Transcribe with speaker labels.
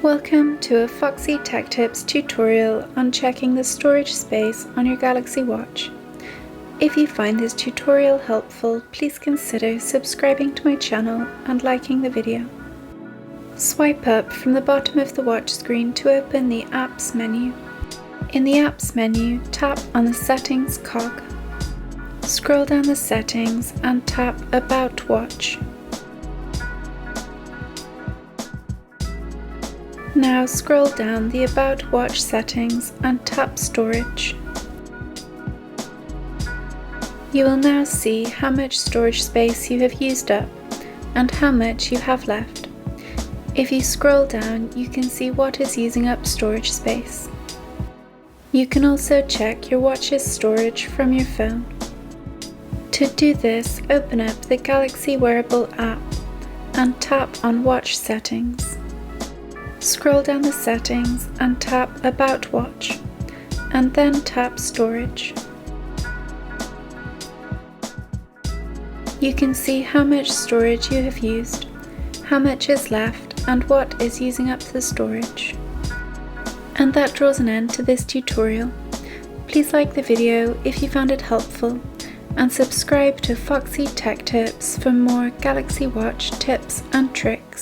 Speaker 1: Welcome to a Foxy Tech Tips tutorial on checking the storage space on your Galaxy Watch. If you find this tutorial helpful, please consider subscribing to my channel and liking the video. Swipe up from the bottom of the watch screen to open the Apps menu. In the Apps menu, tap on the Settings cog. Scroll down the settings and tap About Watch. Now scroll down the About Watch settings and tap Storage. You will now see how much storage space you have used up and how much you have left. If you scroll down, you can see what is using up storage space. You can also check your watch's storage from your phone. To do this, open up the Galaxy Wearable app and tap on Watch Settings. Scroll down the settings and tap About Watch, and then tap Storage. You can see how much storage you have used, how much is left, and what is using up the storage. And that draws an end to this tutorial. Please like the video if you found it helpful, and subscribe to Foxy Tech Tips for more Galaxy Watch tips and tricks.